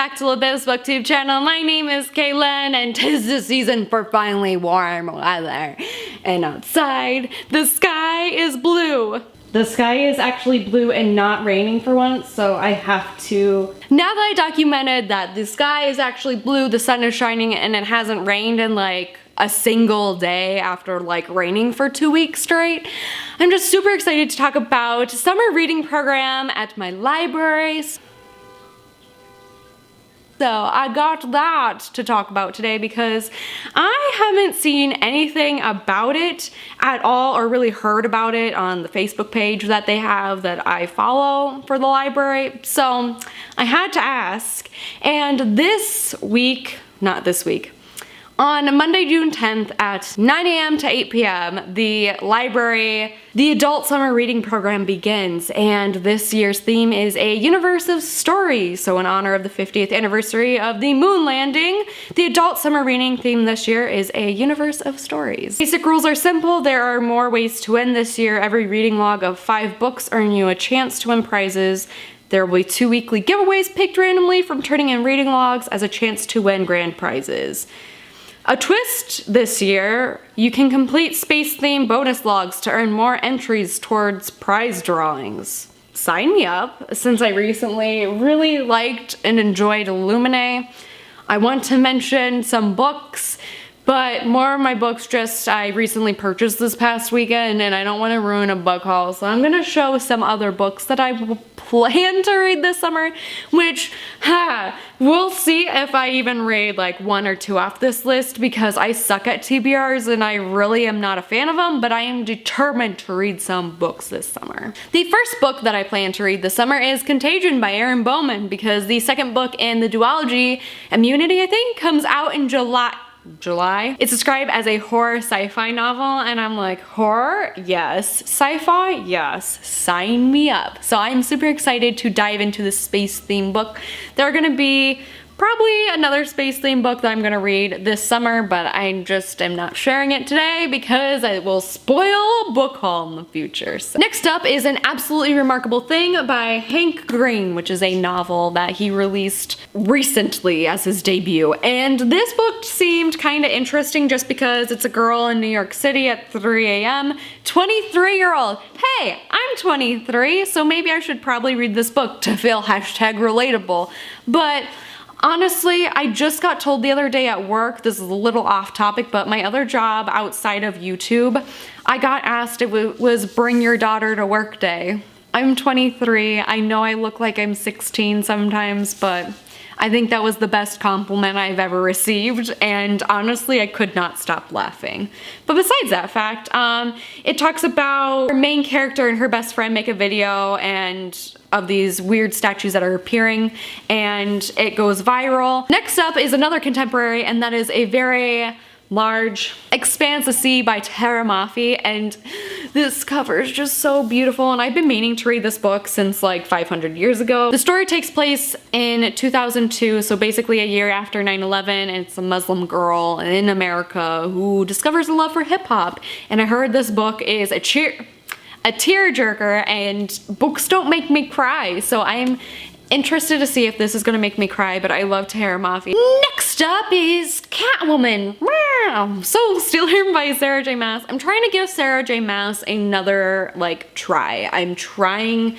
back to Libib's BookTube channel. My name is Caitlin, and 'tis the season for finally warm weather. And outside, the sky is blue. The sky is actually blue and not raining for once, so I have to... Now that I documented that the sky is actually blue, the sun is shining, and it hasn't rained in like a single day after like raining for 2 weeks straight, I'm just super excited to talk about summer reading program at my library. So I got that to talk about today because I haven't seen anything about it at all or really heard about it on the Facebook page that they have that I follow for the library. So I had to ask, and this week, not this week, on Monday, June 10th at 9 a.m. to 8 p.m., the adult summer reading program begins, and this year's theme is a universe of stories. So in honor of the 50th anniversary of the moon landing, the adult summer reading theme this year is a universe of stories. Basic rules are simple. There are more ways to win this year. Every reading log of 5 books earn you a chance to win prizes. There will be 2 weekly giveaways picked randomly from turning in reading logs as a chance to win grand prizes. A twist this year, you can complete space-themed bonus logs to earn more entries towards prize drawings. Sign me up, since I recently really liked and enjoyed Illuminae. I want to mention some books, but more of my books I recently purchased this past weekend, and I don't want to ruin a book haul, so I'm going to show some other books that I plan to read this summer, which, we'll see if I even read like 1 or 2 off this list because I suck at TBRs and I really am not a fan of them, but I am determined to read some books this summer. The first book that I plan to read this summer is Contagion by Erin Bowman because the second book in the duology, Immunity, I think, comes out in July. It's described as a horror sci-fi novel, and I'm like, horror? Yes. Sci-fi? Yes. Sign me up. So I'm super excited to dive into this space-themed book. There are gonna be probably another space-themed book that I'm gonna read this summer, but I just am not sharing it today because I will spoil a book haul in the future. So. Next up is An Absolutely Remarkable Thing by Hank Green, which is a novel that he released recently as his debut. And this book seemed kind of interesting just because it's a girl in New York City at 3 a.m. 23-year-old. Hey, I'm 23, so maybe I should probably read this book to feel #relatable. But honestly, I just got told the other day at work, this is a little off topic, but my other job outside of YouTube, I got asked if it was bring your daughter to work day. I'm 23, I know I look like I'm 16 sometimes, but I think that was the best compliment I've ever received, and honestly, I could not stop laughing. But besides that fact, it talks about her main character and her best friend make a video and of these weird statues that are appearing, and it goes viral. Next up is another contemporary, and that is A Very Large Expanse of Sea by Tara Mafi, and this cover is just so beautiful, and I've been meaning to read this book since like 500 years ago. The story takes place in 2002, so basically a year after 9/11, and it's a Muslim girl in America who discovers a love for hip-hop, and I heard this book is a tearjerker, and books don't make me cry, so I'm interested to see if this is gonna make me cry, but I love Tara Mafi. Next up is Catwoman. So Steal Her by Sarah J. Maas. I'm trying to give Sarah J. Maas another like try. I'm trying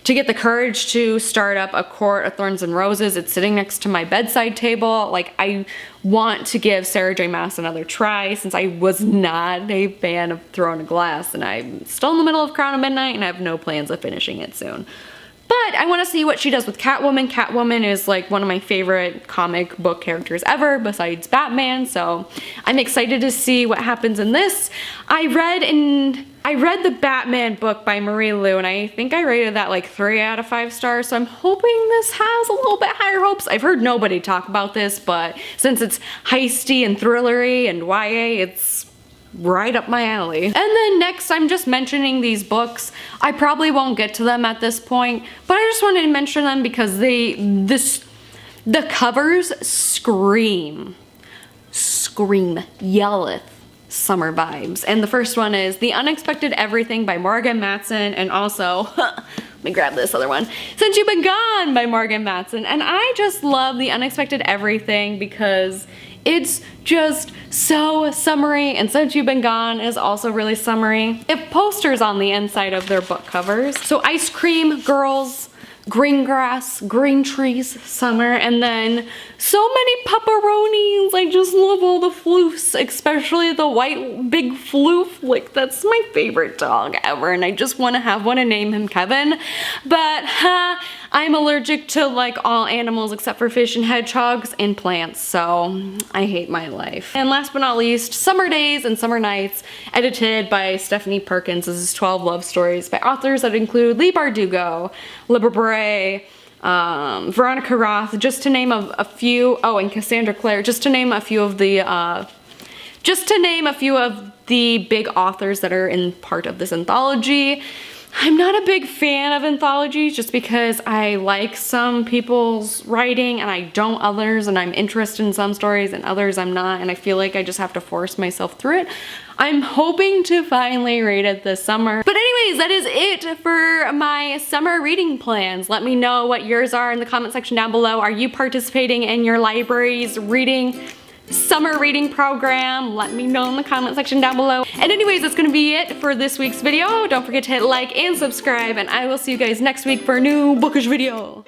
to get the courage to start up A Court of Thorns and Roses. It's sitting next to my bedside table. Like, I want to give Sarah J. Maas another try since I was not a fan of Throne of Glass, and I'm still in the middle of Crown of Midnight and I have no plans of finishing it soon. But I want to see what she does with Catwoman. Catwoman is like one of my favorite comic book characters ever besides Batman, so I'm excited to see what happens in this. I read the Batman book by Marie Lu, and I think I rated that like 3 out of 5 stars, so I'm hoping this has a little bit higher hopes. I've heard nobody talk about this, but since it's heisty and thrillery and YA, it's right up my alley. And then next, I'm just mentioning these books. I probably won't get to them at this point, but I just wanted to mention them because the covers scream, yelleth summer vibes. And the first one is The Unexpected Everything by Morgan Matson, and also me grab this other one. Since You've Been Gone by Morgan Matson. And I just love the unexpected everything because it's just so summery, and Since You've Been Gone is also really summery. It have posters on the inside of their book covers. So ice cream, girls, green grass, green trees, summer, and then so many pepperonis. I just love all the floofs, especially the white big floof. Like, that's my favorite dog ever, and I just want to have one and name him Kevin. But I'm allergic to like all animals except for fish and hedgehogs and plants, so I hate my life. And last but not least, Summer Days and Summer Nights, edited by Stephanie Perkins. This is 12 love stories by authors that include Lee Bardugo, Libib, Veronica Roth, just to name a few. Oh, and Cassandra Clare, just to name a few of the big authors that are in part of this anthology. I'm not a big fan of anthologies just because I like some people's writing and I don't others, and I'm interested in some stories and others I'm not, and I feel like I just have to force myself through it. I'm hoping to finally read it this summer. But anyways, that is it for my summer reading plans. Let me know what yours are in the comment section down below. Are you participating in your library's summer reading program? Let me know in the comment section down below. And anyways, that's gonna be it for this week's video. Don't forget to hit like and subscribe, and I will see you guys next week for a new bookish video.